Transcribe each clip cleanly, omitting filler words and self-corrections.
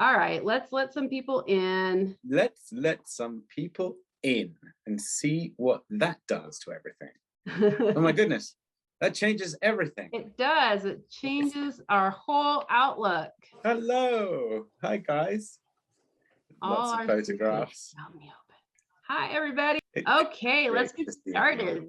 All right, let's let some people in. Let's let some people in and see what that does to everything. Oh my goodness, that changes everything. It does. It changes our whole outlook. Hello. Hi, guys. Lots of photographs. Help me open. Hi, everybody. Okay, let's get started.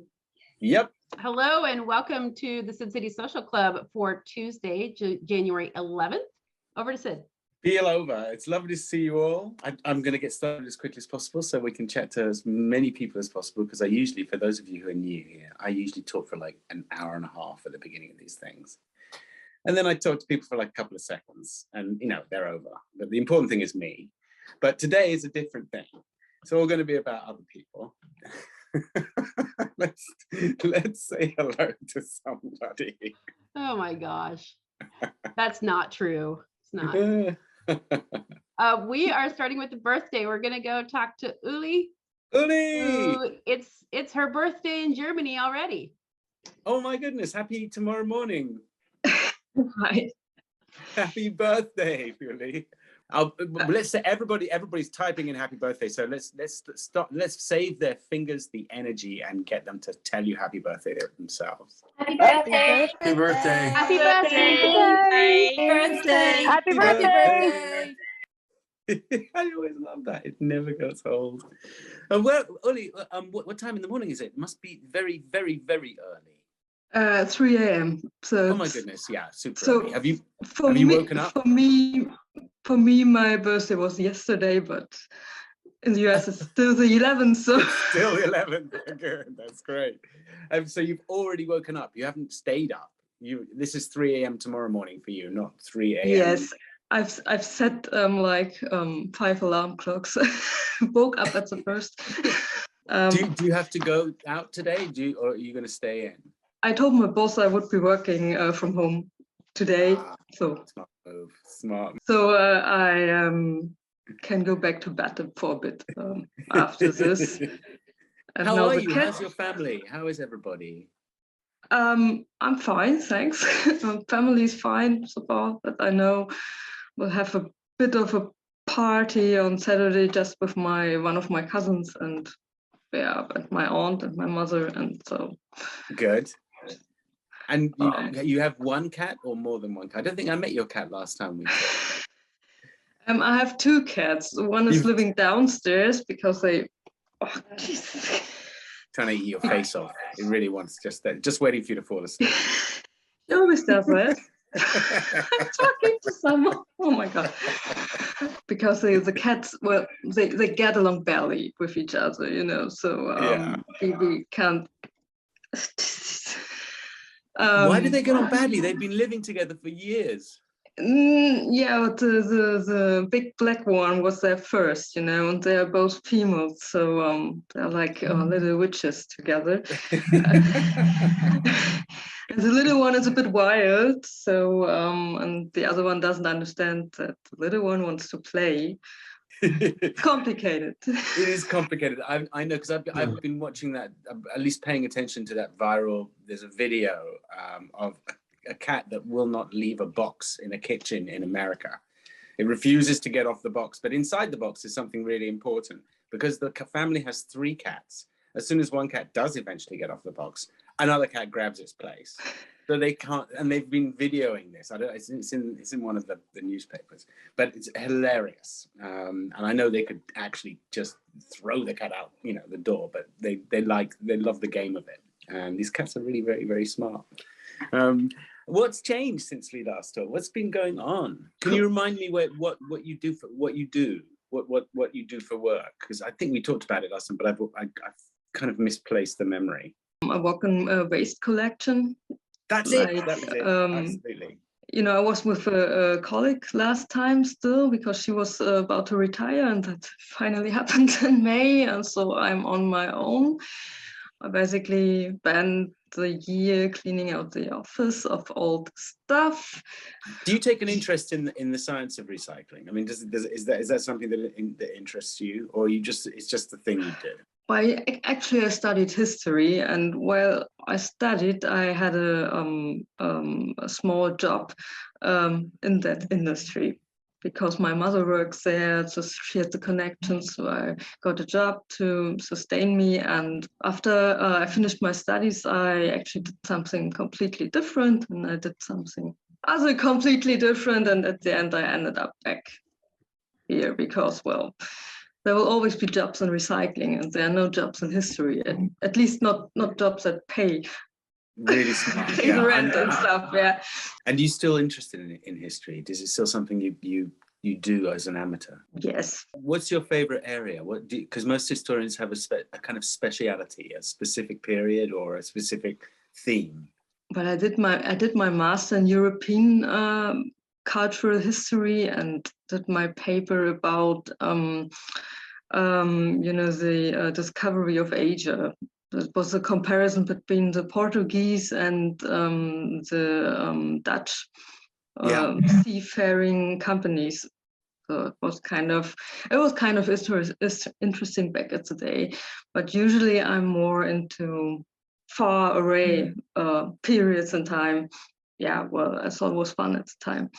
Yep. Hello and welcome to the Sid City Social Club for Tuesday, January 11th. Over to Sid. Feel over. It's lovely to see you all. I'm going to get started as quickly as possible so we can chat to as many people as possible, because I usually, for those of you who are new here, I usually talk for like an hour and a half at the beginning of these things. And then I talk to people for like a couple of seconds and, you know, they're over. But the important thing is me. But today is a different thing. It's all going to be about other people. let's say hello to somebody. Oh my gosh. That's not true. It's not. We are starting with the birthday. We're going to go talk to Uli. Uli! It's her birthday in Germany already. Oh my goodness. Happy tomorrow morning. Right. Happy birthday, Uli. Let's say everybody's typing in happy birthday. So let's stop. Let's save their fingers the energy and get them to tell you happy birthday themselves. Happy birthday! Happy birthday! Happy birthday! Happy birthday! I always love that. It never gets old. Well, Uli, what time in the morning is it? It must be very, very, very early. 3 a.m. So oh my goodness, yeah, super early. Have you woken up? For me, my birthday was yesterday, but in the US it's still the 11th. So it's still the 11th. Good, that's great. So you've already woken up. You haven't stayed up. This is 3 a.m. tomorrow morning for you, not 3 a.m. Yes, I've set 5 alarm clocks. Woke up at the first. Do you have to go out today? Or are you going to stay in? I told my boss I would be working from home today, so smart. So I can go back to bed for a bit after this. How are you? How's your family? How is everybody? I'm fine, thanks. Family is fine so far, but I know we'll have a bit of a party on Saturday just with one of my cousins and my aunt and my mother, and so. Good. And you have one cat or more than one cat? I don't think I met your cat last time we talked. I have 2 cats. One is living downstairs because they. Oh, Jesus. Trying to eat your face off. It really wants just waiting for you to fall asleep. It always does that. I'm talking to someone. Oh my god! Because the cats, well, they get along badly with each other, you know. So we can't. Why do they get on badly? They've been living together for years. Yeah, but the big black one was there first, you know, and they're both females, so they're like little witches together. And the little one is a bit wild, so and the other one doesn't understand that the little one wants to play. It's complicated. It is complicated. I know, because I've been watching that, at least paying attention to that viral. There's a video of a cat that will not leave a box in a kitchen in America. It refuses to get off the box, but inside the box is something really important, because the family has 3 cats. As soon as one cat does eventually get off the box, another cat grabs its place. So they can't, and they've been videoing this. It's in one of the newspapers, but it's hilarious. And I know they could actually just throw the cat out, you know, the door, but they love the game of it. And these cats are really very, very smart. What's changed since we last talked? What's been going on? Can you remind me what you do for what you do for work? Because I think we talked about it last time, but I've kind of misplaced the memory. I work in waste collection. That's it. That was it. Absolutely. You know, I was with a colleague last time still, because she was about to retire, and that finally happened in May, and so I'm on my own. I basically spent the year cleaning out the office of old stuff. Do you take an interest in the science of recycling? I mean, is that something that interests you, or it's just the thing you do? I studied history, and while I studied, I had a small job in that industry. because my mother works there, so she had the connections, so I got a job to sustain me. And after I finished my studies, I actually did something completely different, and I did something other completely different. And at the end, I ended up back here because, well, there will always be jobs in recycling, and there are no jobs in history, at least not jobs that pay. Really smart. Pay the rent and stuff, yeah. And are you still interested in history? Is it still something you do as an amateur? Yes. What's your favorite area? Because most historians have a kind of speciality, a specific period or a specific theme. Well, I did my master in European cultural history and did my paper about the discovery of Asia. It was a comparison between the Portuguese and the Dutch seafaring companies. So it was kind of interesting back at the day. But usually I'm more into far away periods in time. Yeah, well, I thought it was fun at the time.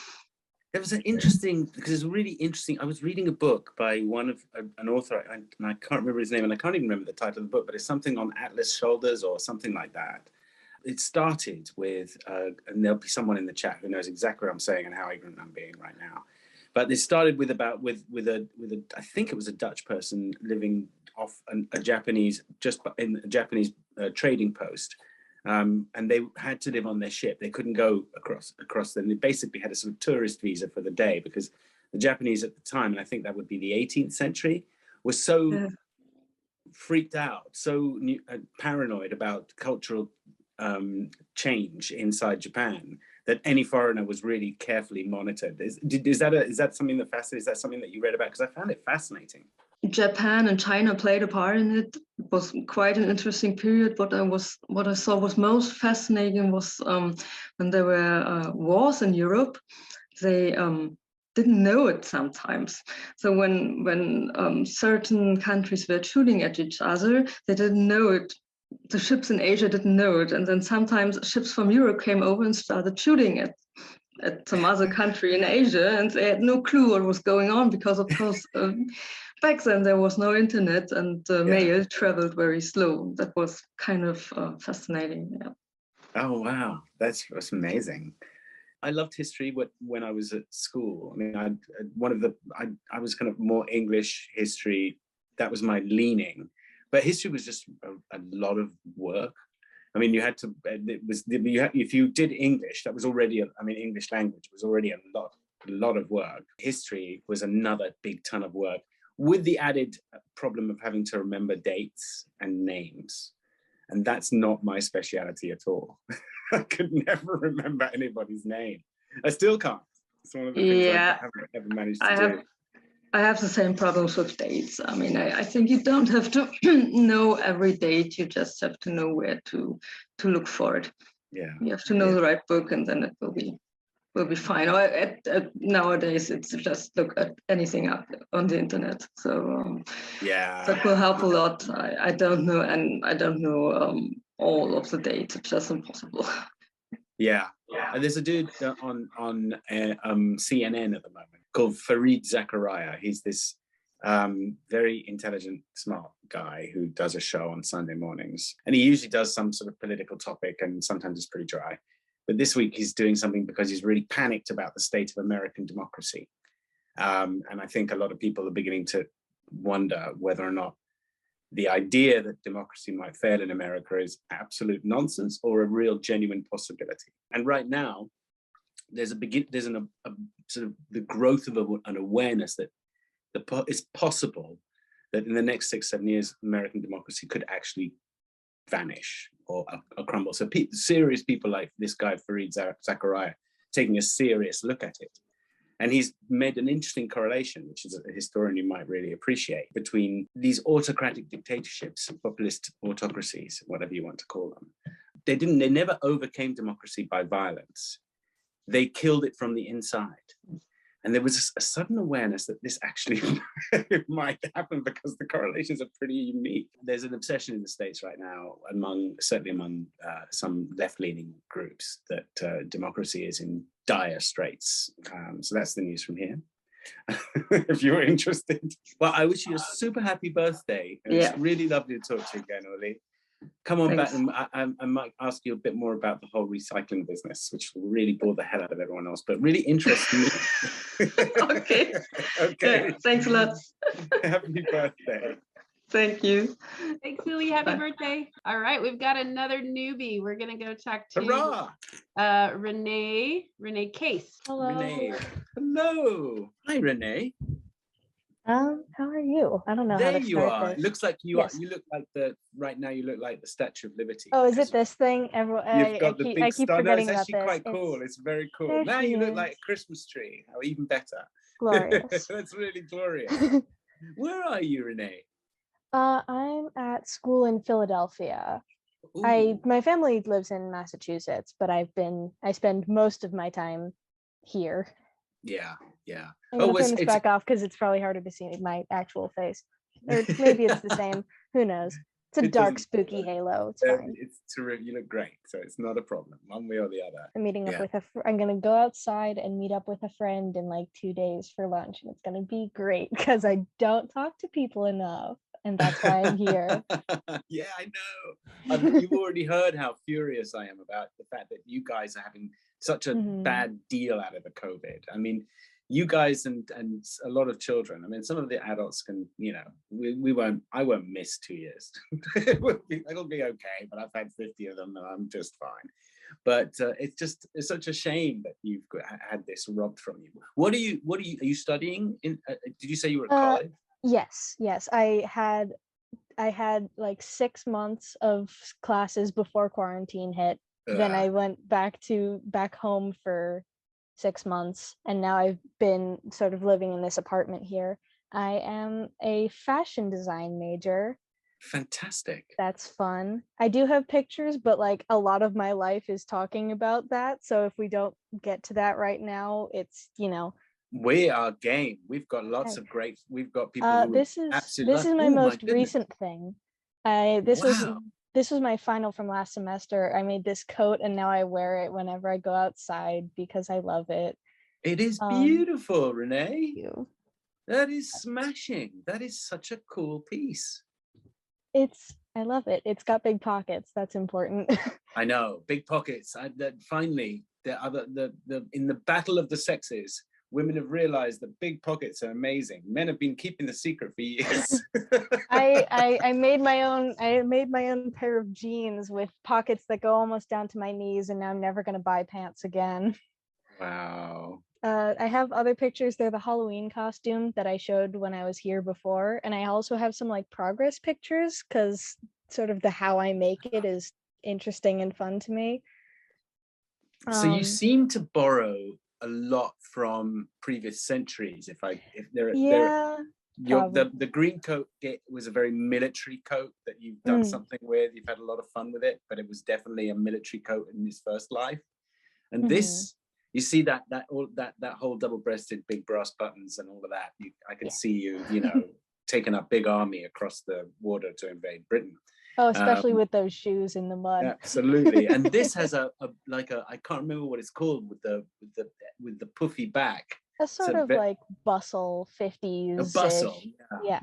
It was because it's really interesting. I was reading a book by an author, and I can't remember his name, and I can't even remember the title of the book, but it's something on Atlas shoulders or something like that. It started with, and there'll be someone in the chat who knows exactly what I'm saying and how ignorant I'm being right now. But it started with I think it was a Dutch person living off a Japanese, just in a Japanese trading post. And they had to live on their ship. They couldn't go across them. They basically had a sort of tourist visa for the day because the Japanese at the time, and I think that would be the 18th century, were so freaked out, so paranoid about cultural change inside Japan that any foreigner was really carefully monitored. Is that something that fascinates? Is that something that you read about? Because I found it fascinating. Japan and China played a part in it. It was quite an interesting period. What I saw was most fascinating was when there were wars in Europe. They didn't know it sometimes. So when certain countries were shooting at each other, they didn't know it. The ships in Asia didn't know it, and then sometimes ships from Europe came over and started shooting at some other country in Asia, and they had no clue what was going on because, of course, back then there was no internet and mail traveled very slow. That was kind of fascinating. Yeah. Oh wow, that's amazing. I loved history when I was at school. I mean, I was kind of more English history. That was my leaning, but history was just a lot of work. I mean, if you did English, that was already, English language was already a lot of work. History was another big ton of work with the added problem of having to remember dates and names. And that's not my speciality at all. I could never remember anybody's name. I still can't. It's one of the things I haven't ever managed to do. I have the same problems with dates. I mean, I think you don't have to know every date. You just have to know where to look for it. Yeah. You have to know the right book, and then it will be fine. Or nowadays, it's just look at anything up on the internet. So that will help a lot. I don't know, and I don't know all of the dates. It's just impossible. Yeah. And there's a dude on CNN at the moment called Fareed Zakaria. He's this very intelligent, smart guy who does a show on Sunday mornings. And he usually does some sort of political topic, and sometimes it's pretty dry. But this week he's doing something because he's really panicked about the state of American democracy. And I think a lot of people are beginning to wonder whether or not the idea that democracy might fail in America is absolute nonsense or a real genuine possibility. And right now, there's a sort of the growth of an awareness that it's possible that in the next 6-7 years, American democracy could actually vanish or crumble. So serious people like this guy, Fareed Zakaria, taking a serious look at it. And he's made an interesting correlation, which is a historian you might really appreciate, between these autocratic dictatorships, populist autocracies, whatever you want to call them. They never overcame democracy by violence. They killed it from the inside. And there was a sudden awareness that this actually might happen because the correlations are pretty unique. There's an obsession in the States right now, certainly among some left-leaning groups, that democracy is in dire straits. So that's the news from here. if you're interested. Well, I wish you a super happy birthday. It's really lovely to talk to you again, Oli. Come on back, and I might ask you a bit more about the whole recycling business, which will really bore the hell out of everyone else, but really interesting me. Okay. Okay. Yeah, thanks a lot. Happy birthday. Thank you. Thanks, Lily. Happy birthday. All right, we've got another newbie. We're gonna go talk to Renee Case. Hello. Renee. Hello. Hi, Renee. How are you? I don't know There how to you start are. this. It looks like you Yes. are. You look like right now you look like the Statue of Liberty. Oh, is it this thing? Everyone, You've got the big I keep star. No, forgetting it's about actually this. quite cool. It's very cool. There Now she you look is. like a Christmas tree. Oh, even better. Glorious. That's really glorious. Where are you, Renee? I'm at school in Philadelphia. Ooh. My family lives in Massachusetts, but I spend most of my time here. Yeah, yeah. I'm gonna turn this back off because it's probably harder to see my actual face. Or maybe it's the same. Who knows? It's a dark, spooky halo. It's fine. It's terrific. You look great, so it's not a problem, one way or the other. I'm meeting up with I'm gonna go outside and meet up with a friend in like 2 days for lunch, and it's gonna be great because I don't talk to people enough, and that's why I'm here. Yeah, I know. You've already heard how furious I am about the fact that you guys are having such a bad deal out of the COVID. I mean, you guys and a lot of children. I mean, some of the adults can, I won't miss 2 years. It'll be okay, but I've had 50 of them and I'm just fine. But it's such a shame that you've had this robbed from you. Are you studying in, did you say you were at college? Yes. I had like 6 months of classes before quarantine hit. Then I went back home for 6 months, and now I've been sort of living in this apartment here. I am a fashion design major. Fantastic. That's fun. I do have pictures, but like a lot of my life is talking about that. So if we don't get to that right now, it's, we are game. We've got lots of great. We've got people. This is my most recent thing. This was my final from last semester. I made this coat and now I wear it whenever I go outside because I love it. It is beautiful, Renee. Thank you. That is smashing. That is such a cool piece. I love it. It's got big pockets. That's important. I know, big pockets. Finally, in the battle of the sexes, women have realized that big pockets are amazing. Men have been keeping the secret for years. I made my own pair of jeans with pockets that go almost down to my knees, and now I'm never going to buy pants again. Wow. I have other pictures. They're the Halloween costume that I showed when I was here before, and I also have some like progress pictures because sort of the how I make it is interesting and fun to me. So you seem to borrow a lot from previous centuries. The green coat was a very military coat that you've done something with. You've had a lot of fun with it, but it was definitely a military coat in his first life. And this, you see that whole double-breasted big brass buttons and all of that. I can see you, taking a big army across the water to invade Britain. Oh, especially with those shoes in the mud. Absolutely. And this has a I can't remember what it's called with the puffy back. A sort of like bustle 50s. A bustle. Yeah.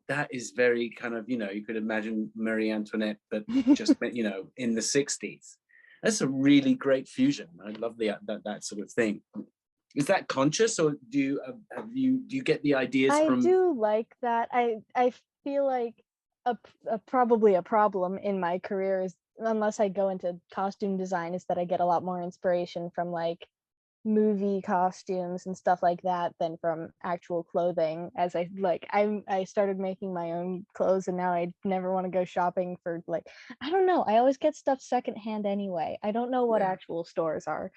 That is very kind of, you could imagine Marie Antoinette, but just in the 60s. That's a really great fusion. I love that sort of thing. Is that conscious, or do you get the ideas from? I do like that. I feel like probably a problem in my career is, unless I go into costume design, is that I get a lot more inspiration from like movie costumes and stuff like that than from actual clothing. As I started making my own clothes, and now I never want to go shopping for like, I don't know, I always get stuff secondhand anyway. I don't know what actual stores are.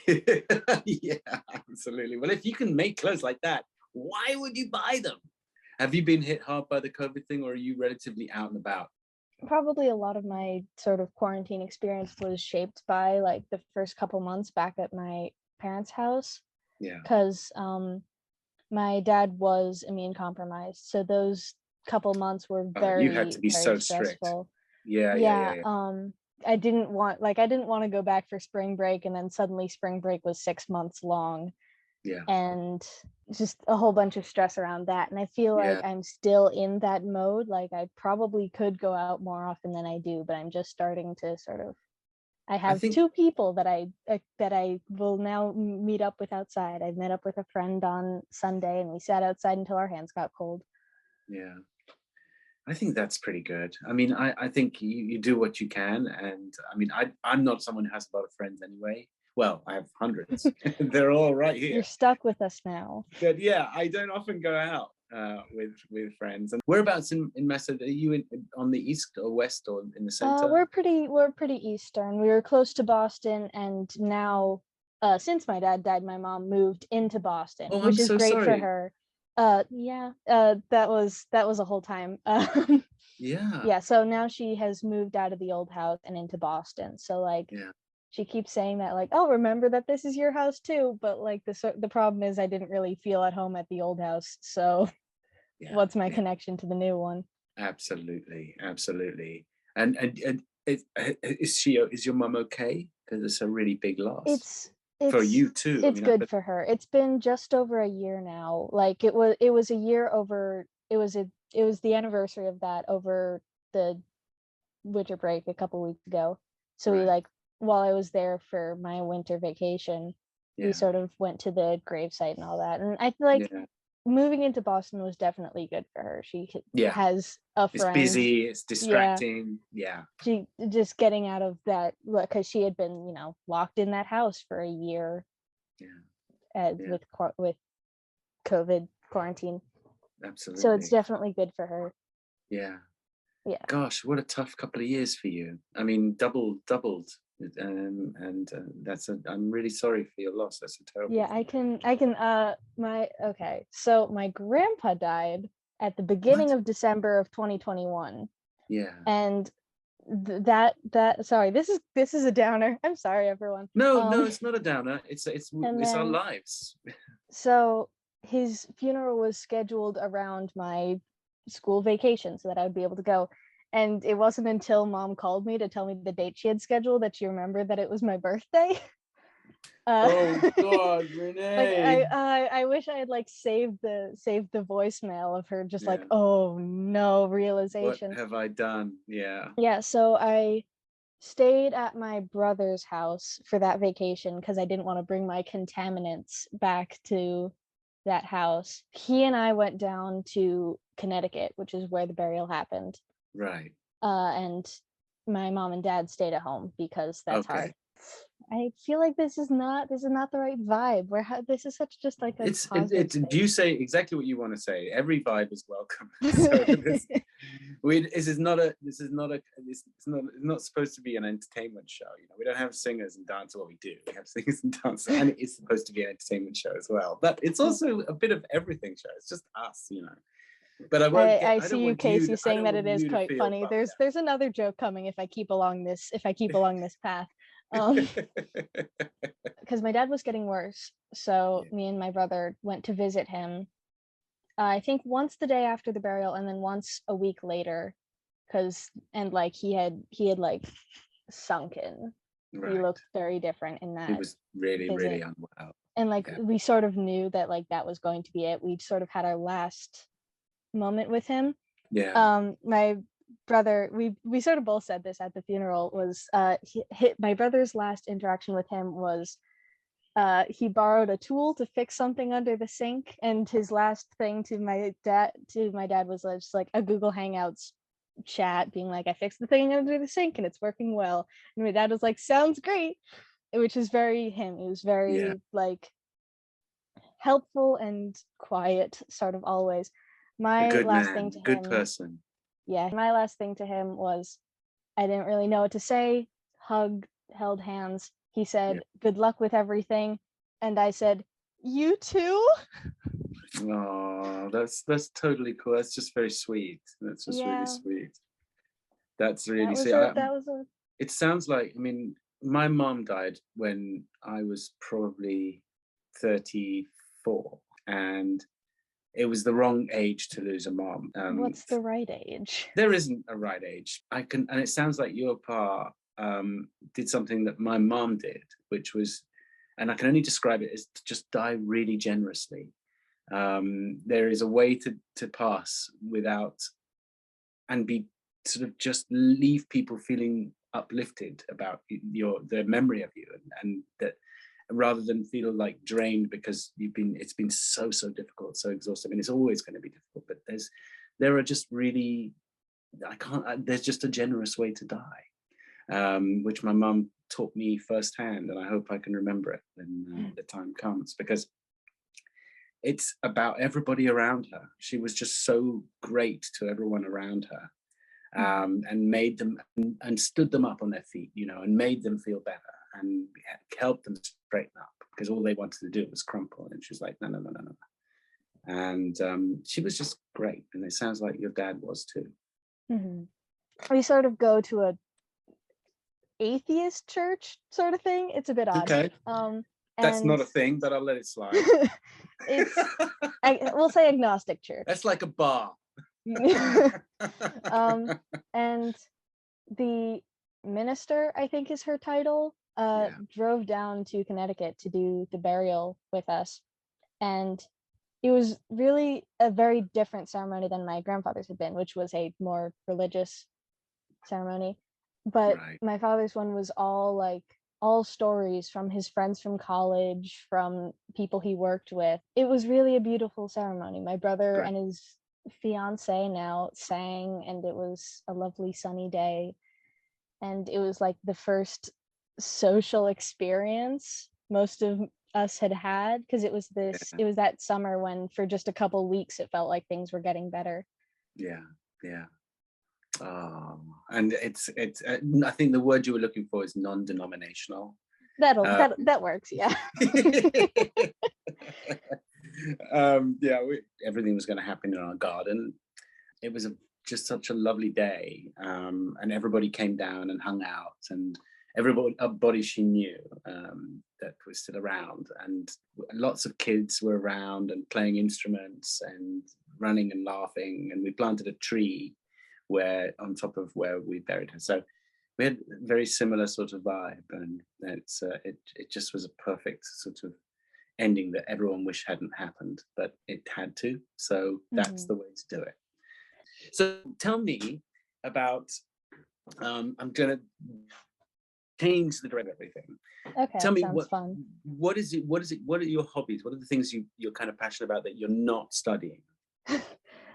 Yeah, absolutely. Well, if you can make clothes like that, why would you buy them? Have you been hit hard by the COVID thing, or are you relatively out and about? Probably a lot of my sort of quarantine experience was shaped by like the first couple months back at my parents' house. Yeah. Because my dad was immune compromised, so those couple months were very, you had to be so stressful. Strict. Yeah. I didn't want to go back for spring break, and then suddenly spring break was 6 months long. Yeah. and just a whole bunch of stress around that. And I feel like Yeah. I'm still in that mode. Like I probably could go out more often than I do, but I'm just starting to sort of, I have think- two people that I will now meet up with outside. I've met up with a friend on Sunday and we sat outside until our hands got cold. Yeah. I think that's pretty good. I mean, I think you do what you can. And I mean, I'm not someone who has a lot of friends anyway. Well, I have hundreds. They're all right here. You're stuck with us now. But yeah, I don't often go out with friends. And whereabouts in Massachusetts? Are you on the east or west or in the center? We're pretty eastern. We were close to Boston, and now since my dad died, my mom moved into Boston, Oh, I'm which is so great for sorry. her. Yeah, that was a whole time. Yeah. Yeah, so now she has moved out of the old house and into Boston. So like, Yeah. she keeps saying that like, oh, remember that this is your house too. But like the problem is I didn't really feel at home at the old house. So Yeah. what's my Yeah. connection to the new one? Absolutely. Absolutely. And is your mum okay? Because it's a really big loss It's for you too. it's good for her. It's been just over a year now. Like it was a year over. It was the anniversary of that over the winter break a couple weeks ago. So we Right. like, while I was there for my winter vacation, we Yeah. sort of went to the gravesite and all that. And I feel like Yeah. moving into Boston was definitely good for her. She Yeah. has a It's friend. busy. It's distracting. Yeah. She just getting out of that, because she had been, locked in that house for a year. Yeah. Yeah. With COVID quarantine. Absolutely. So it's definitely good for her. Yeah. Yeah. Gosh, what a tough couple of years for you. I mean, doubled. I'm really sorry for your loss. That's a terrible. Yeah, thing. So my grandpa died at the beginning of December of 2021. Yeah. And sorry, this is a downer. I'm sorry, everyone. No, it's not a downer. It's our lives. So his funeral was scheduled around my school vacation so that I would be able to go. And it wasn't until Mom called me to tell me the date she had scheduled that she remembered that it was my birthday. Oh God, Renee! Like I wish I had like saved the voicemail of her just like, Yeah. oh no, realization. What have I done? Yeah. Yeah, so I stayed at my brother's house for that vacation because I didn't want to bring my contaminants back to that house. He and I went down to Connecticut, which is where the burial happened. Right. And my mom and dad stayed at home because that's Okay. hard. I feel like this is not the right vibe. This is such just like a positive do you say exactly what you want to say? Every vibe is welcome. So it's not supposed to be an entertainment show. We don't have singers and dancers. Well, we do. We have singers and dancers, and it's supposed to be an entertainment show as well. But it's also a bit of everything show. It's just us, But I see you, Casey, saying that it is quite funny. There's another joke coming if I keep along this path. Because my dad was getting worse, so me and my brother went to visit him. I think once the day after the burial, and then once a week later, he had like sunken. Right. He looked very different in that. He was really, visit. really unwell. And we sort of knew that that was going to be it. We'd sort of had our last moment with him. Yeah. My brother, we sort of both said this at the funeral, was my brother's last interaction with him was he borrowed a tool to fix something under the sink, and his last thing to my dad was just like a Google Hangouts chat being like, I fixed the thing under the sink and it's working well. And my dad was like, sounds great, which is very him. He was very like helpful and quiet, sort of always. My a good last man, thing to good him, person. Yeah, my last thing to him was, I didn't really know what to say. Held hands. He said, good luck with everything. And I said, you too? Oh, that's totally cool. That's just very sweet. That's just really sweet. That's really sweet. It sounds like, my mom died when I was probably 34, and it was the wrong age to lose a mom. What's the right age? There isn't a right age. And it sounds like your pa did something that my mom did, which was and I can only describe it as to just die really generously. There is a way to pass without, and be sort of just leave people feeling uplifted about the memory of you, and that, rather than feel like drained because it's been so difficult, so exhausting. I mean, it's always going to be difficult, but there are just really, there's just a generous way to die, which my mum taught me firsthand, and I hope I can remember it when the time comes, because it's about everybody around her. She was just so great to everyone around her, and made them and stood them up on their feet, and made them feel better and helped them straighten up, because all they wanted to do was crumple. And she was like, no. And she was just great. And it sounds like your dad was too. We sort of go to a atheist church sort of thing. It's a bit odd. Okay. That's not a thing, but I'll let it slide. We'll say agnostic church. That's like a bar. And the minister, I think is her title, drove down to Connecticut to do the burial with us. And it was really a very different ceremony than my grandfather's had been, which was a more religious ceremony. But my father's one was all stories from his friends from college, from people he worked with. It was really a beautiful ceremony. My brother and his fiance now sang, and it was a lovely sunny day. And it was like the first social experience most of us had, because it was that summer when for just a couple weeks it felt like things were getting better. And it's I think the word you were looking for is non-denominational. That works. Everything was going to happen in our garden. It was just such a lovely day, and everybody came down and hung out, and everybody she knew that was still around, and lots of kids were around and playing instruments and running and laughing, and we planted a tree on top of where we buried her. So we had a very similar sort of vibe, and it just was a perfect sort of ending that everyone wished hadn't happened, but it had to. So that's the way to do it. So tell me about, I'm going to change the direction of everything. Okay, tell me fun. What are your hobbies? What are the things you're kind of passionate about that you're not studying?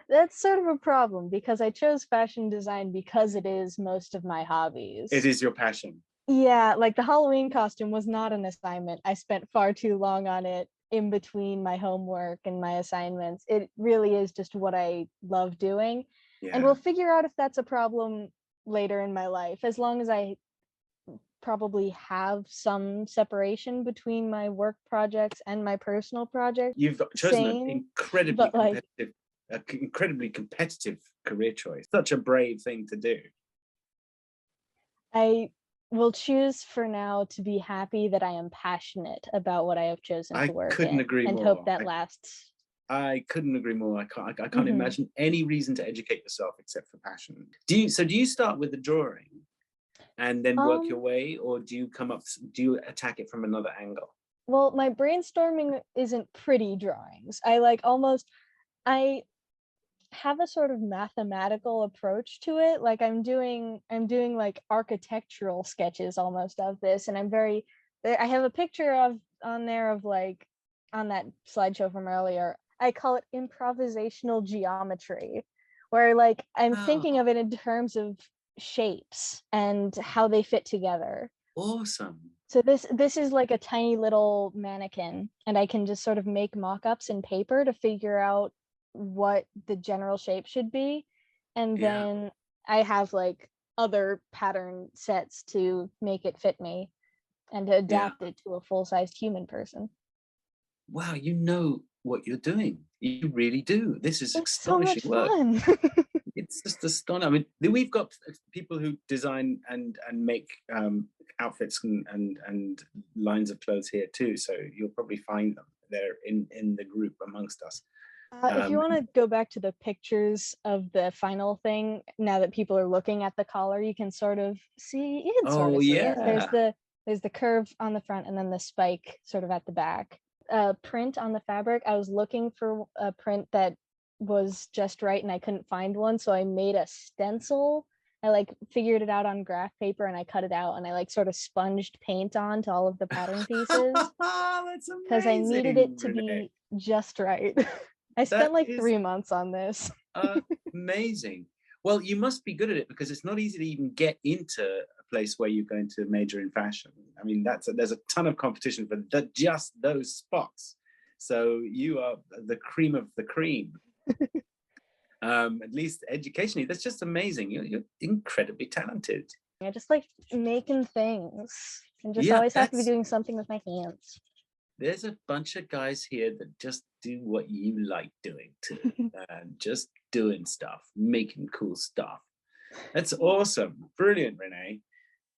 That's sort of a problem, because I chose fashion design because it is most of my hobbies. It is your passion. Yeah, like the Halloween costume was not an assignment. I spent far too long on it in between my homework and my assignments. It really is just what I love doing. And we'll figure out if that's a problem later in my life, as long as I probably have some separation between my work projects and my personal projects. You've chosen an incredibly competitive career choice. Such a brave thing to do. I will choose for now to be happy that I am passionate about what I have chosen to work in, and hope that lasts. I couldn't agree more. I can't imagine any reason to educate yourself except for passion. Do you start with the drawing and then work your way, or do you attack it from another angle? Well, my brainstorming isn't pretty drawings. I have a sort of mathematical approach to it. Like I'm doing like architectural sketches almost of this, and I have a picture on that slideshow from earlier. I call it improvisational geometry, where like I'm thinking of it in terms of shapes and how they fit together. Awesome. So this is like a tiny little mannequin, and I can just sort of make mock-ups in paper to figure out what the general shape should be, and then I have like other pattern sets to make it fit me and to adapt it to a full-sized human person. Wow, you know what you're doing. You really do. This is astonishing work. So much fun. It's just astonishing. I mean, we've got people who design and make outfits and lines of clothes here too, so you'll probably find them. They're in the group amongst us. If you want to go back to the pictures of the final thing, now that people are looking at the collar, you can sort of see. Yeah. There's There's the curve on the front and then the spike sort of at the back. Print on the fabric, I was looking for a print that was just right and I couldn't find one, so I made a stencil. I like figured it out on graph paper and I cut it out and I like sort of sponged paint on to all of the pattern pieces That's amazing. because I needed it to Renee. be just right. I spent like is 3 months on this. amazing. Well, you must be good at it because it's not easy to even get into a place where you're going to major in fashion. I mean, there's a ton of competition for just those spots. So you are the cream of the cream. At least educationally, that's just amazing. You're incredibly talented. I just like making things and just Yeah, always have to be that's- doing something with my hands. There's a bunch of guys here that just do what you like doing too. Just doing stuff, making cool stuff. That's awesome. Brilliant, Renee.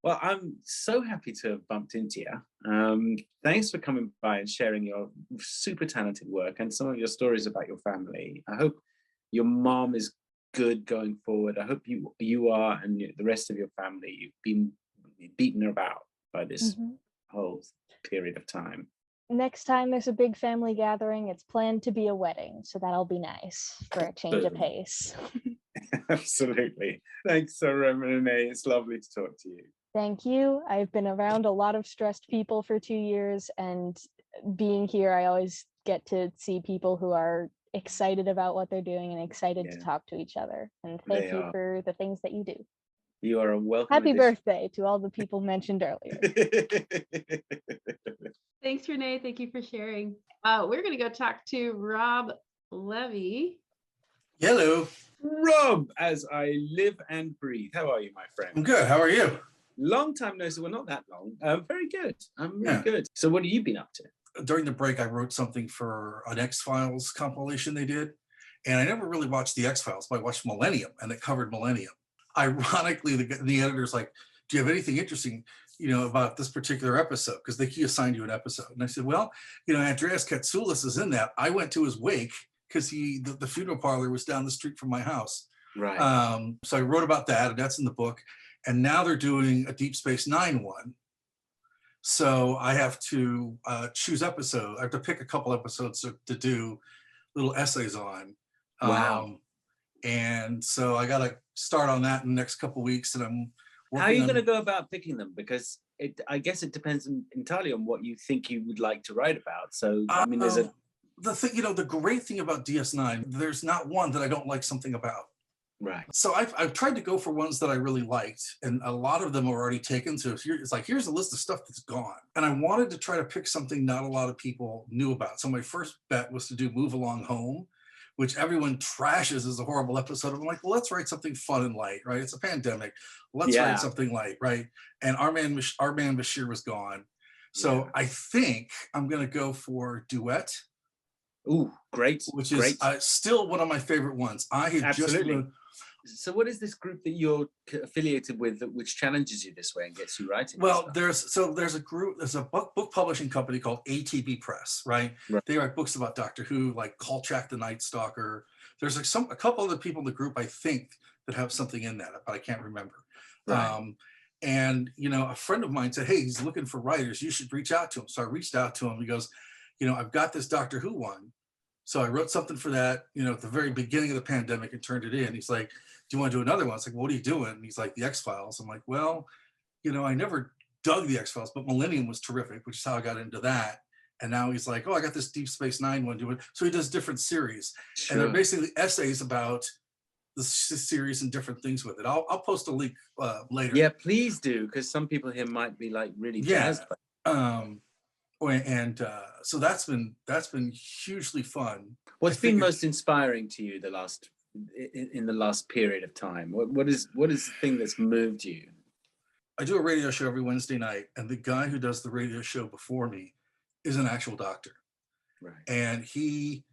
Well, I'm so happy to have bumped into you. Thanks for coming by and sharing your super talented work and some of your stories about your family. I hope your mom is good going forward. I hope you are, and the rest of your family, you've been beaten about by this whole period of time. Next time there's a big family gathering, it's planned to be a wedding, so that'll be nice for a change of Boom. pace. Absolutely. Thanks so much, Renee. It's lovely to talk to you. Thank you. I've been around a lot of stressed people for 2 years, and being here, I always get to see people who are excited about what they're doing and excited to Yeah. talk to each other. And thank They you are. for the things that you do. You are a welcome Happy addition. birthday to all the people mentioned earlier. Thanks, Renee. Thank you for sharing. We're going to go talk to Rob Levy. Hello. Rob, as I live and breathe. How are you, my friend? I'm good. How are you? Long time no see. Well, not that long. Very good. I'm really Yeah. good. So what have you been up to? During the break, I wrote something for an X-Files compilation they did. And I never really watched the X-Files, but I watched Millennium, and it covered Millennium. Ironically, the editor's like, do you have anything interesting, about this particular episode? Because he assigned you an episode. And I said, well, Andreas Katsoulis is in that. I went to his wake because the funeral parlor was down the street from my house. Right. So I wrote about that, and that's in the book. And now they're doing a Deep Space Nine one. So I have to choose episodes. I have to pick a couple episodes to do little essays on. Wow. And so I got to start on that in the next couple of weeks. And I'm working. How are you on- going to go about picking them? Because I guess it depends entirely on what you think you would like to write about. So, I mean, there's the thing, the great thing about DS9, there's not one that I don't like something about. Right. So I've tried to go for ones that I really liked, and a lot of them are already taken. So it's like, here's a list of stuff that's gone. And I wanted to try to pick something not a lot of people knew about. So my first bet was to do Move Along Home, which everyone trashes as a horrible episode. I'm like, well, let's write something fun and light, right? It's a pandemic. Let's write something light, right? And our man Bashir was gone. So I think I'm going to go for Duet. Ooh, great. Which great. is still one of my favorite ones. I had Absolutely. So what is this group that you're affiliated with which challenges you this way and gets you writing? Well, there's a book publishing company called ATB Press, right? They write books about Doctor Who, like Kolchak the Night Stalker. There's like a couple other people in the group, I think, that have something in that, but I can't remember. Right. And a friend of mine said, hey, he's looking for writers. You should reach out to him. So I reached out to him. He goes, I've got this Doctor Who one. So I wrote something for that, at the very beginning of the pandemic and turned it in. He's like, do you want to do another one? I was like, what are you doing? And he's like, the X-Files. I'm like, well, I never dug the X-Files, but Millennium was terrific, which is how I got into that. And now he's like, oh, I got this Deep Space Nine one doing. So he does different series. Sure. And they're basically essays about the series and different things with it. I'll post a link later. Yeah, please do, because some people here might be like really jazzed. So that's been hugely fun. What's been most inspiring to you in the last period of time? What is the thing that's moved you? I do a radio show every Wednesday night, and the guy who does the radio show before me is an actual doctor. Right. And he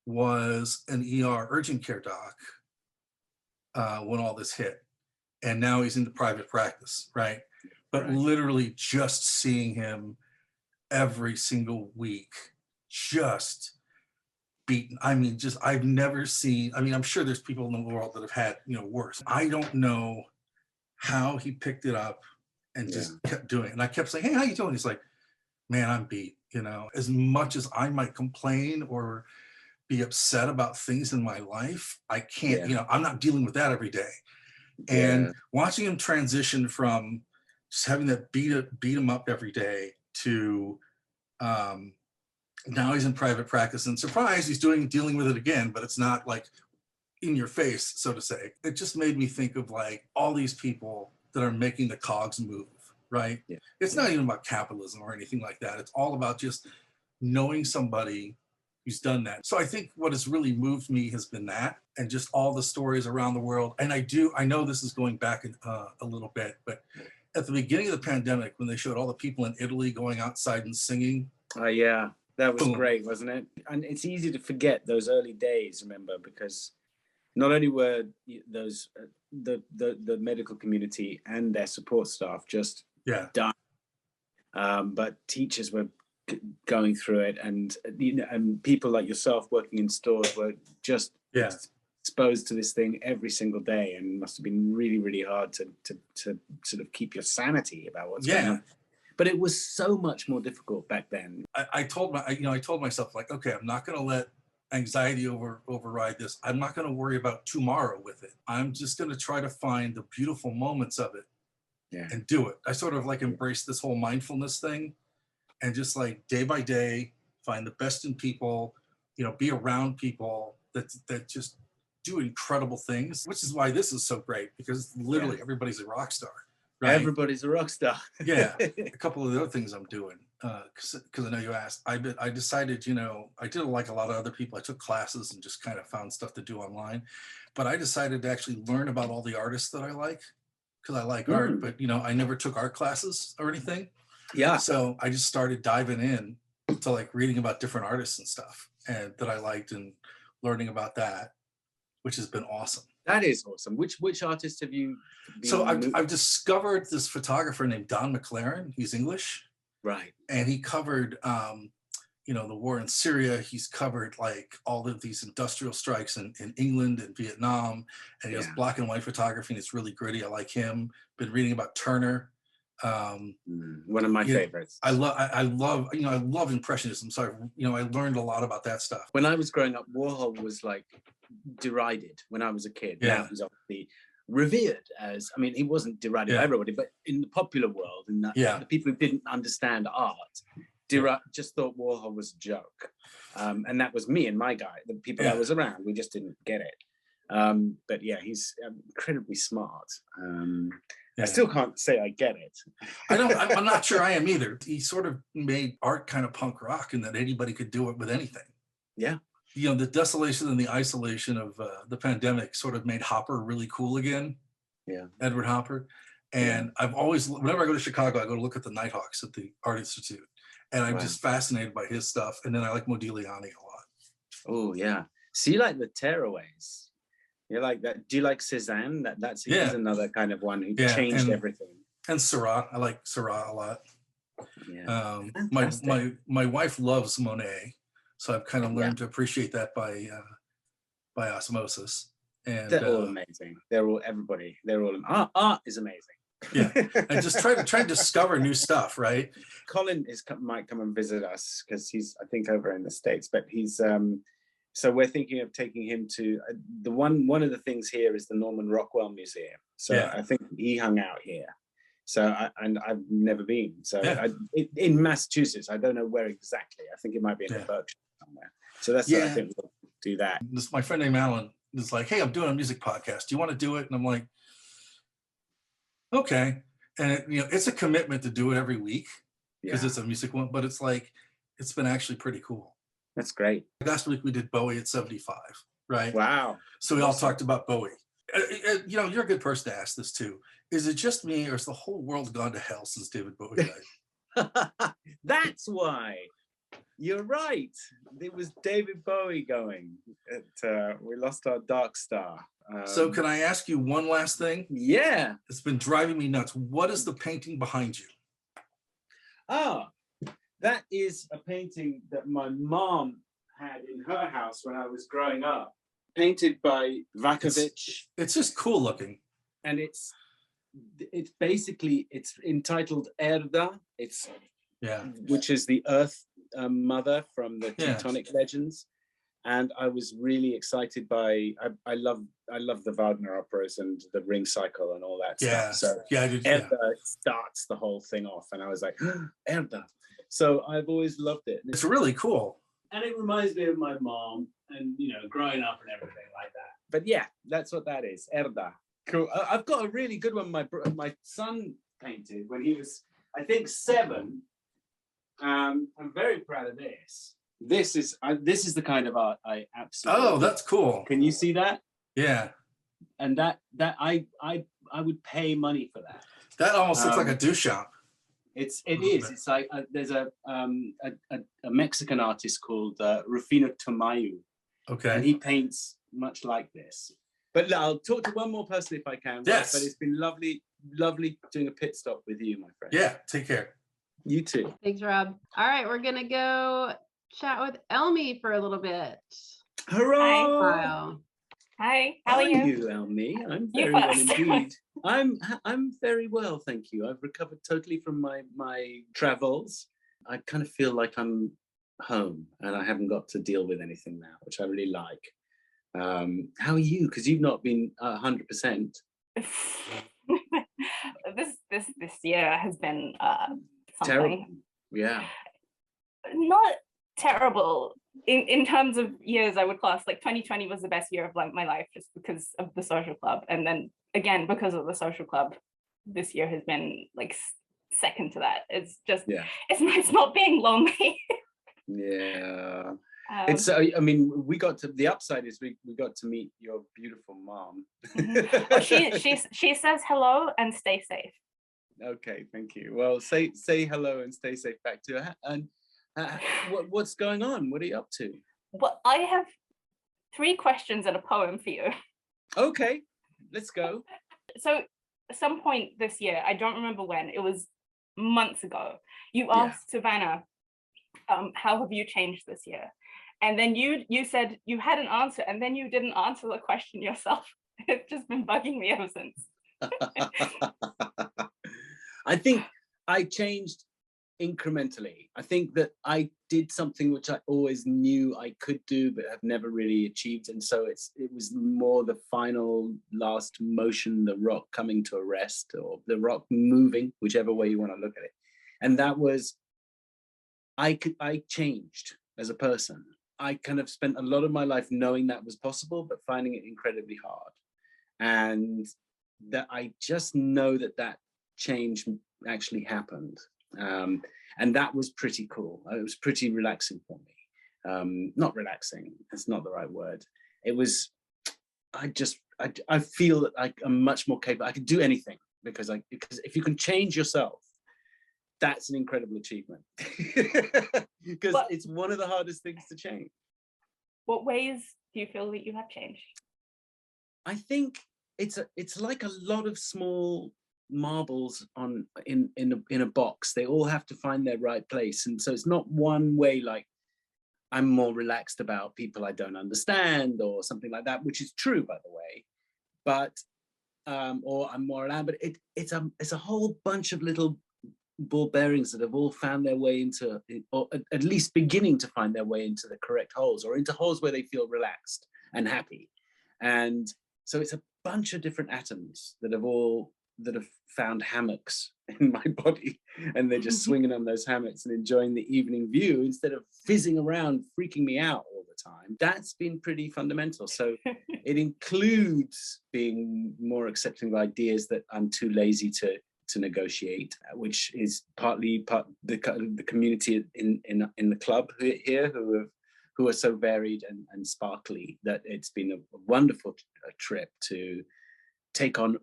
was an ER urgent care doc when all this hit. And now he's into private practice, right? But literally just seeing him every single week, just beaten. I mean, I've never seen, I'm sure there's people in the world that have had, worse. I don't know how he picked it up and just kept doing it. And I kept saying, hey, how you doing? He's like, man, I'm beat. As much as I might complain or be upset about things in my life, I can't, I'm not dealing with that every day. And watching him transition from just having that beat him up every day to now he's in private practice, and surprise, he's dealing with it again, but it's not like in your face, so to say. It just made me think of like all these people that are making the cogs move, right? It's not even about capitalism or anything like that. It's all about just knowing somebody who's done that. So I think what has really moved me has been that, and just all the stories around the world. And I know this is going back a little bit, but at the beginning of the pandemic, when they showed all the people in Italy going outside and singing. Yeah, that was Boom. Great, wasn't it? And it's easy to forget those early days, remember, because not only were those the medical community and their support staff just dying, but teachers were going through it, and and people like yourself working in stores were just exposed to this thing every single day, and must have been really, really hard to sort of keep your sanity about what's going on. But it was so much more difficult back then. I told myself, like, okay, I'm not going to let anxiety override this. I'm not going to worry about tomorrow with it. I'm just going to try to find the beautiful moments of it and do it. I sort of like embraced this whole mindfulness thing, and just like day by day, find the best in people, be around people that just do incredible things, which is why this is so great, because literally everybody's a rock star. Right? Everybody's a rock star. A couple of the other things I'm doing, because I know you asked, I decided, I did like a lot of other people. I took classes and just kind of found stuff to do online, but I decided to actually learn about all the artists that I like, because I like art, but I never took art classes or anything. So I just started diving in to like reading about different artists and stuff, and that I liked, and learning about that, which has been awesome. That is awesome. Which artist have you been? So I've discovered this photographer named Don McLaren. He's English. Right. And he covered, the war in Syria. He's covered like all of these industrial strikes in England and Vietnam. And he does black and white photography, and it's really gritty. I like him. Been reading about Turner. One of my favorites. I love Impressionism. So I learned a lot about that stuff. When I was growing up, Warhol was like derided when I was a kid. Now he's obviously revered as, he wasn't derided by everybody, but in the popular world, and the people who didn't understand art just thought Warhol was a joke. And that was me and my guy, the people that was around. We just didn't get it. But he's incredibly smart. I still can't say I get it. I'm not sure I am either. He sort of made art kind of punk rock, and that anybody could do it with anything. Yeah. The desolation and the isolation of the pandemic sort of made Hopper really cool again. Yeah. Edward Hopper. And I've always, whenever I go to Chicago, I go to look at the Nighthawks at the Art Institute. And I'm just fascinated by his stuff. And then I like Modigliani a lot. Oh, yeah. So you like the tearaways. You like that. Do you like Cézanne? That's he's another kind of one who changed everything. And Seurat. I like Seurat a lot. Yeah. My wife loves Monet. So I've kind of learned to appreciate that by osmosis. And they're all amazing. They're all art is amazing. And just try to discover new stuff, right? Colin might come and visit us, because he's, I think, over in the States, but he's so we're thinking of taking him to one of the things here is the Norman Rockwell Museum. So I think he hung out here. So and I've never been. So in Massachusetts, I don't know where exactly. I think it might be in the Berkshire somewhere. So that's I think we'll do that. My friend named Alan is like, hey, I'm doing a music podcast. Do you want to do it? And I'm like, okay. And it's a commitment to do it every week, because it's a music one, but it's like, it's been actually pretty cool. That's great. Last week we did Bowie at 75, right? Wow. So we all talked about Bowie. You're a good person to ask this too. Is it just me, or has the whole world gone to hell since David Bowie died? That's why. You're right. It was David Bowie going. We lost our dark star. So can I ask you one last thing? Yeah. It's been driving me nuts. What is the painting behind you? That is a painting that my mom had in her house when I was growing up. Painted by Vakovich. It's just cool looking. And it's it's basically, it's entitled Erda. It's Yeah. which is the Earth mother from the Yeah. Teutonic legends. And I was really excited by, I love the Wagner operas and the Ring Cycle and all that Yeah. stuff. So Yeah, I did. Yeah. Erda starts the whole thing off, and I was like, Erda. So I've always loved it. It's really cool. And it reminds me of my mom and, you know, growing up and everything like that. But yeah, that's what that is, Erda. Cool. I've got a really good one my son painted when he was, I think, 7. I'm very proud of this. This is the kind of art I absolutely Oh, that's cool. Can you see that? Yeah. And that I would pay money for that. That almost looks like a Duchamp. It is. It's like there's a Mexican artist called Rufino Tamayo, Okay. and he paints much like this. But I'll talk to one more person if I can. Yes. But it's been lovely doing a pit stop with you, my friend. Yeah. Take care. You too. Thanks, Rob. All right, we're gonna go chat with Elmi for a little bit. Hurrah! Wow. Hi, how are you? Elmi? I'm You very well first. indeed. I'm very well, thank you. I've recovered totally from my travels. I kind of feel like I'm home and I haven't got to deal with anything now, which I really like. How are you? Because you've not been 100%. This year has been something. Terrible. Yeah. Not terrible in terms of years. I would class like 2020 was the best year of like my life just because of the social club, and then again because of the social club, this year has been like second to that. It's just it's not being lonely. Yeah. It's I mean, we got to the upside is we got to meet your beautiful mom. Well, she says hello and stay safe. Okay, thank you. Well, say hello and stay safe back to her. And what's going on? What are you up to? Well, I have 3 questions and a poem for you. Okay, let's go. So at some point this year, I don't remember when, it was months ago, you asked Savannah, how have you changed this year? And then you said you had an answer, and then you didn't answer the question yourself. It's just been bugging me ever since. I think I changed incrementally. I think that I did something which I always knew I could do, but have never really achieved. And so it was more the final last motion, the rock coming to a rest, or the rock moving, whichever way you want to look at it. And that was, I changed as a person. I kind of spent a lot of my life knowing that was possible, but finding it incredibly hard. And that I just know that change actually happened. And that was pretty cool. It was pretty relaxing for me. Not relaxing, that's not the right word. It was, I feel that I'm much more capable. I can do anything because if you can change yourself, that's an incredible achievement. Because it's one of the hardest things to change. What ways do you feel that you have changed? I think it's like a lot of small marbles in a box. They all have to find their right place, and so it's not one way. Like I'm more relaxed about people I don't understand or something like that, which is true, by the way. But or I'm more allowed. But it's a whole bunch of little ball bearings that have all found their way into, or at least beginning to find their way into the correct holes, or into holes where they feel relaxed and happy. And so it's a bunch of different atoms that have found hammocks in my body, and they're just swinging on those hammocks and enjoying the evening view instead of fizzing around freaking me out all the time. That's been pretty fundamental. So it includes being more accepting of ideas that I'm too lazy to negotiate, which is partly the community in the club here who are so varied and sparkly, that it's been a wonderful trip to take on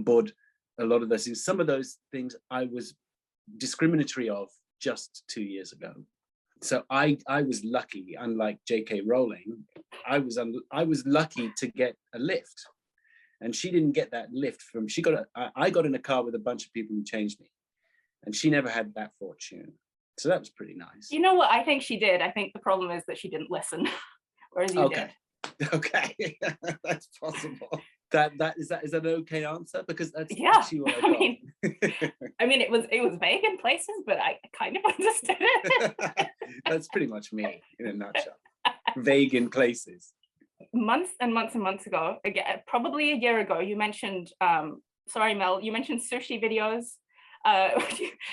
board a lot of those things. Some of those things I was discriminatory of just 2 years ago. So I was lucky, unlike J.K. Rowling, I was lucky to get a lift. And she didn't get that lift I got in a car with a bunch of people who changed me. And she never had that fortune. So that was pretty nice. You know what? I think she did. I think the problem is that she didn't listen, whereas you did. Okay, that's possible. That is that an okay answer? Because that's Yeah, actually what I got. I mean, it was vague in places, but I kind of understood it. That's pretty much me in a nutshell. Vague in places. Months and months and months ago, again, probably a year ago, you mentioned, sorry, Mel, you mentioned sushi videos.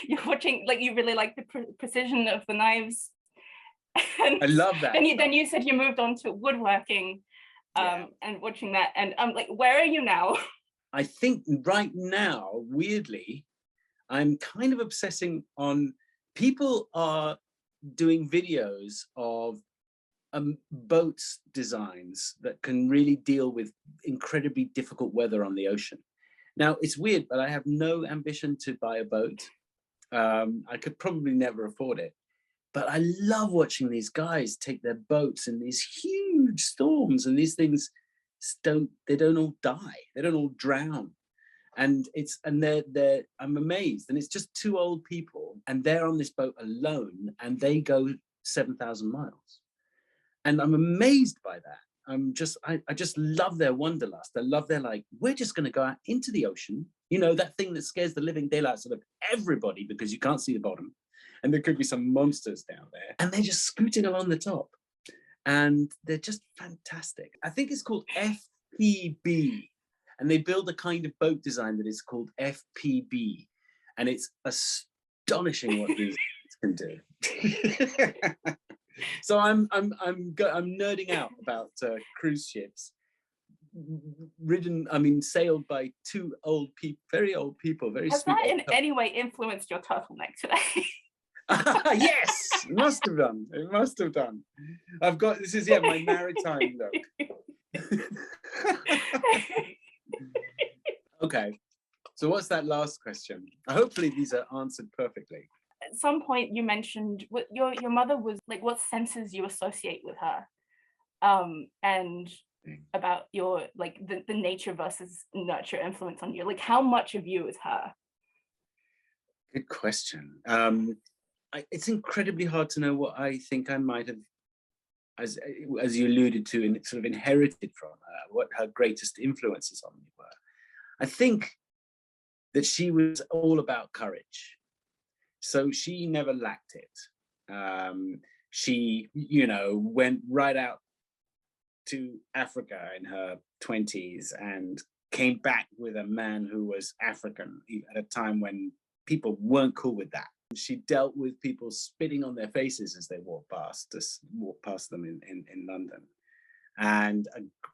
You're watching, like, you really like the precision of the knives. And I love that. then you said you moved on to woodworking, and watching that. And I'm like, where are you now? I think right now, weirdly, I'm kind of obsessing on, people are doing videos of boats designs that can really deal with incredibly difficult weather on the ocean. Now, it's weird, but I have no ambition to buy a boat. I could probably never afford it. But I love watching these guys take their boats in these huge storms, and these things don't all die. They don't all drown. And I'm amazed. And it's just two old people, and they're on this boat alone, and they go 7,000 miles. And I'm amazed by that. I just love their wanderlust. I love their, like, we're just going to go out into the ocean. You know, that thing that scares the living daylights out of everybody because you can't see the bottom. And there could be some monsters down there. And they're just scooting along the top. And they're just fantastic. I think it's called FPB. And they build a kind of boat design that is called FPB. And it's astonishing what these can do. So I'm nerding out about cruise ships, sailed by two old people, very old people, very Has sweet. that in any way influenced your turtleneck today? Yes, it must have done. It must have done. I've got, this is, my maritime look. Okay, so what's that last question? Hopefully these are answered perfectly. At some point you mentioned what your mother was like, what senses you associate with her, and about your, like, the nature versus nurture influence on you. Like, how much of you is her? Good question. It's incredibly hard to know what I think I might have, as you alluded to, and sort of inherited from her, what her greatest influences on me were. I think that she was all about courage. So she never lacked it. She, went right out to Africa in her 20s and came back with a man who was African at a time when people weren't cool with that. She dealt with people spitting on their faces as they walked past them in London. And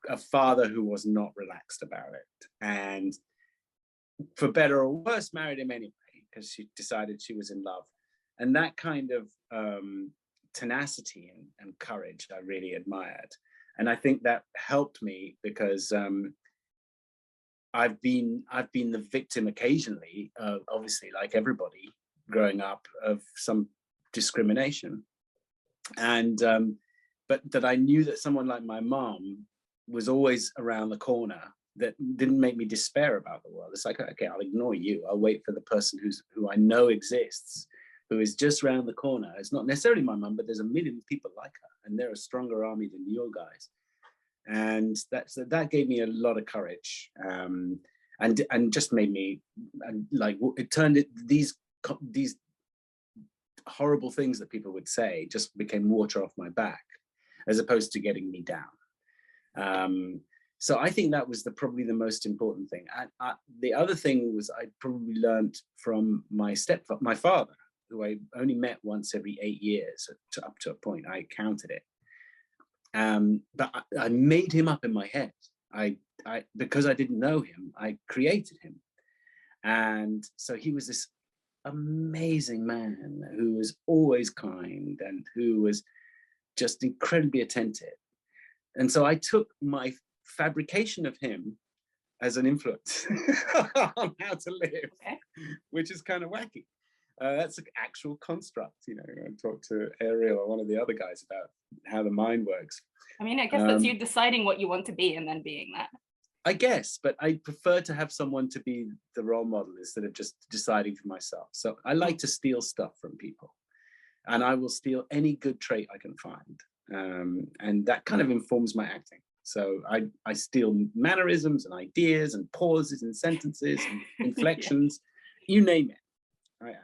a father who was not relaxed about it. And for better or worse, married him anyway, because she decided she was in love. And that kind of tenacity and courage I really admired. And I think that helped me because I've been the victim occasionally, obviously, like everybody growing up, of some discrimination. And but that I knew that someone like my mom was always around the corner, that didn't make me despair about the world. It's like, okay, I'll ignore you. I'll wait for the person who I know exists, who is just around the corner. It's not necessarily my mum, but there's a million people like her, and they're a stronger army than your guys. And that gave me a lot of courage, and just made me, like, it turned it, these horrible things that people would say just became water off my back, as opposed to getting me down. So I think that was probably the most important thing. The other thing was I probably learned from my father, who I only met once every 8 years, up to a point. I counted it. But I made him up in my head. Because I didn't know him, I created him. And so he was this amazing man who was always kind and who was just incredibly attentive. And so I took my fabrication of him as an influence on how to live, which is kind of wacky. That's an actual construct, I talked to Ariel or one of the other guys about how the mind works. I mean, I guess that's you deciding what you want to be and then being that. I guess, but I prefer to have someone to be the role model instead of just deciding for myself. So I like to steal stuff from people, and I will steal any good trait I can find. And that kind of informs my acting. So I steal mannerisms and ideas and pauses and sentences and inflections, you name it.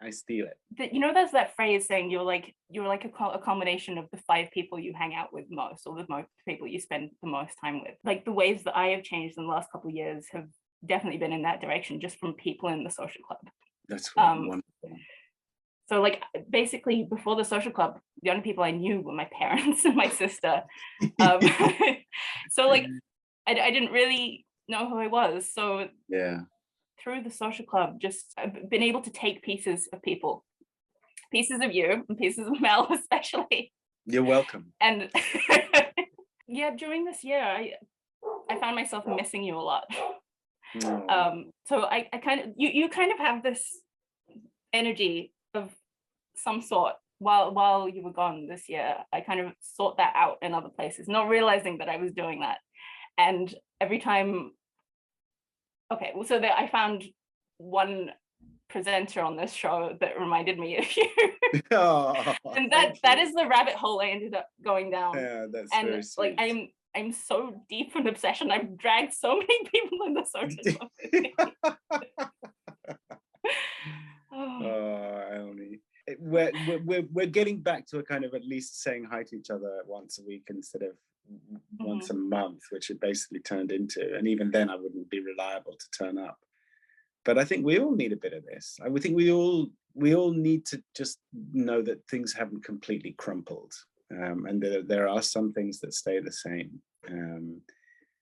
I steal it. There's that phrase saying you're like a combination of the 5 people you hang out with most, or the most people you spend the most time with. Like the ways that I have changed in the last couple of years have definitely been in that direction, just from people in the social club. That's wonderful. So like basically before the social club, the only people I knew were my parents and my sister. So like I didn't really know who I was. So yeah. Through the social club, just I've been able to take pieces of people, pieces of you and pieces of Mel especially. You're welcome. And yeah, during this year, I found myself missing you a lot. So I kind of, you kind of have this energy of some sort while you were gone this year. I kind of sought that out in other places, not realizing that I was doing that. And every time, okay, well, so that I found one presenter on this show that reminded me of you. And that is the rabbit hole I ended up going down. Yeah, that's and very sweet. Like I'm so deep in obsession. I've dragged so many people in the social club. Ellie. We're getting back to a kind of at least saying hi to each other once a week instead of once a month, which it basically turned into. And even then I wouldn't be reliable to turn up. But I think we all need a bit of this. I would think we all need to just know that things haven't completely crumpled, and there are some things that stay the same.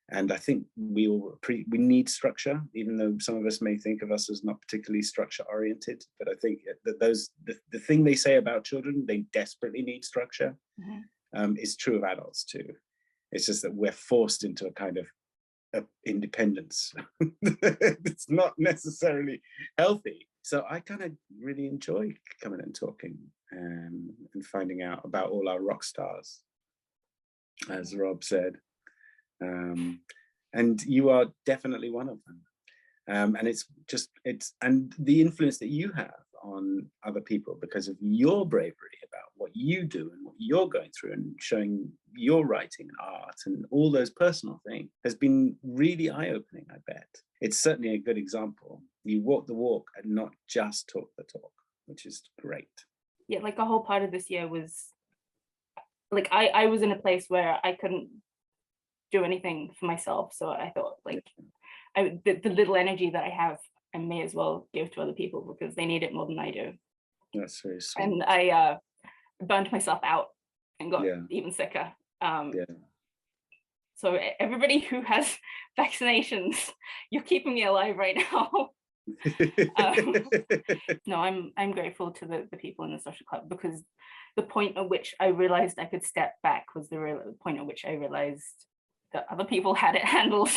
And I think we need structure, even though some of us may think of us as not particularly structure oriented. But I think that the thing they say about children, they desperately need structure, is true of adults too. It's just that we're forced into a kind of independence. It's not necessarily healthy. So I kind of really enjoy coming and talking and finding out about all our rock stars, as Rob said. And you are definitely one of them. And it's and the influence that you have on other people because of your bravery about what you do and what you're going through and showing your writing and art and all those personal things has been really eye-opening, I bet. It's certainly a good example. You walk the walk and not just talk the talk, which is great. Yeah, like a whole part of this year was like I was in a place where I couldn't do anything for myself. So I thought like the little energy that I have, I may as well give to other people because they need it more than I do. That's very sweet. And I burned myself out and got even sicker. So everybody who has vaccinations, you're keeping me alive right now. No, I'm grateful to the people in the social club because the point at which I realized I could step back was the point at which I realized that other people had it handled.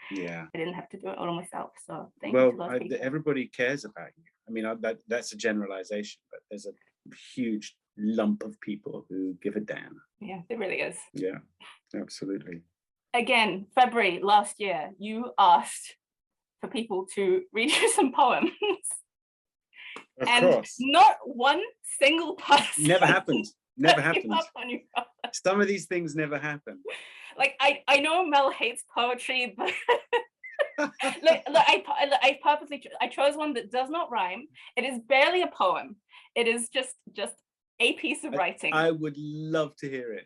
Yeah, I didn't have to do it all myself. So thank you to those people. Everybody cares about you. I mean, that's a generalization, but there's a huge lump of people who give a damn. Yeah, there really is. Yeah, absolutely. Again, February last year, you asked for people to read you some poems. Of and course. Not one single person. Never happened. Never happened. Some of these things never happen. Like I know Mel hates poetry, but look, I purposely I chose one that does not rhyme. It is barely a poem. It is just a piece of writing. I would love to hear it.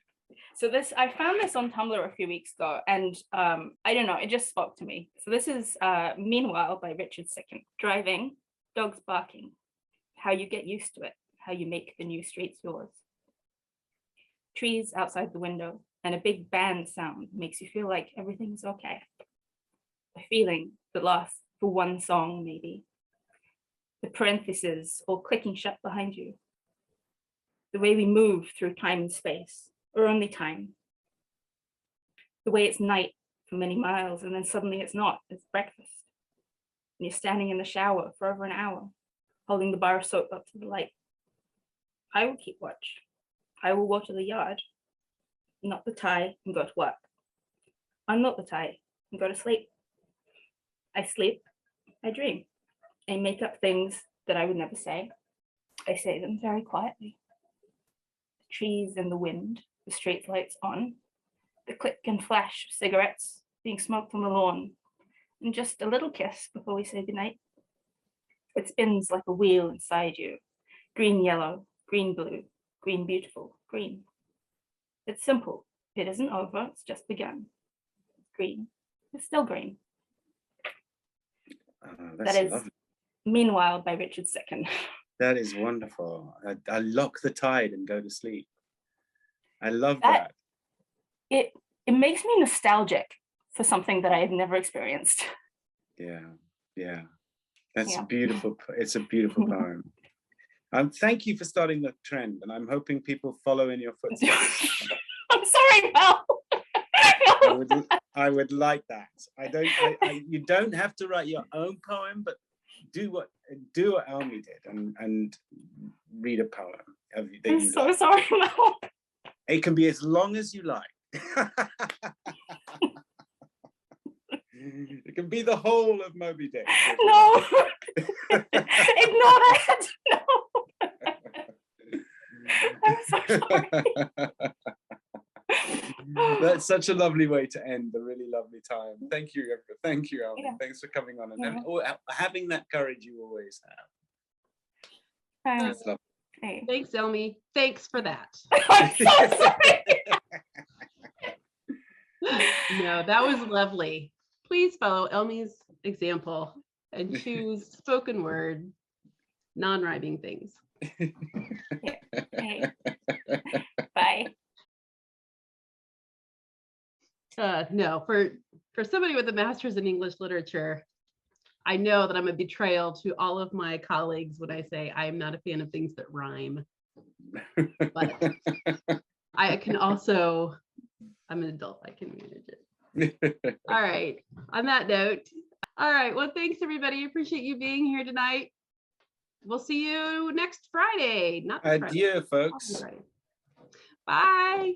So I found this on Tumblr a few weeks ago, and I don't know, it just spoke to me. So this is Meanwhile by Richard Sicken. Driving, dogs barking, how you get used to it, how you make the new streets yours. Trees outside the window, and a big band sound makes you feel like everything's okay. A feeling that lasts for one song, maybe. The parentheses all clicking shut behind you. The way we move through time and space, or only time. The way it's night for many miles, and then suddenly it's not, it's breakfast. And you're standing in the shower for over an hour, holding the bar of soap up to the light. I will keep watch. I will water the yard, knot the tie and go to work. Unknot the tie and go to sleep. I sleep, I dream. I make up things that I would never say. I say them very quietly. The trees and the wind, the street lights on, the click and flash of cigarettes being smoked on the lawn, and just a little kiss before we say goodnight. It spins like a wheel inside you. Green, yellow, green, blue, green, beautiful, green. It's simple. It isn't over. It's just begun. It's green. It's still green. That's That is lovely. Meanwhile by Richard II. That is wonderful. I lock the tide and go to sleep. I love That- that. It makes me nostalgic for something that I have never experienced. Yeah. That's Yeah. beautiful. It's a beautiful poem. Thank you for starting the trend, and I'm hoping people follow in your footsteps. I'm sorry, Mel. I would like that. You don't have to write your own poem, but do what Elmi did and read a poem. I'm so sorry, Mel. It can be as long as you like. It can be the whole of Moby Dick. No. Ignore that. No. I'm so sorry. That's such a lovely way to end a really lovely time. Thank you, Elmi. Yeah. Thanks for coming on and Yeah. having that courage you always have. Um, That's lovely. hey. Thanks, Elmi. Thanks for that. I'm so sorry. No, that was lovely. Please follow Elmi's example and choose spoken word, non-rhyming things. Hey. Bye. No, for somebody with a master's in English literature, I know that I'm a betrayal to all of my colleagues when I say I am not a fan of things that rhyme. But I can also, I'm an adult, I can manage it. All right, on that note, all right, well, thanks everybody. Appreciate you being here tonight. We'll see you next Friday. Not this Friday. Adieu, folks. Friday. Bye.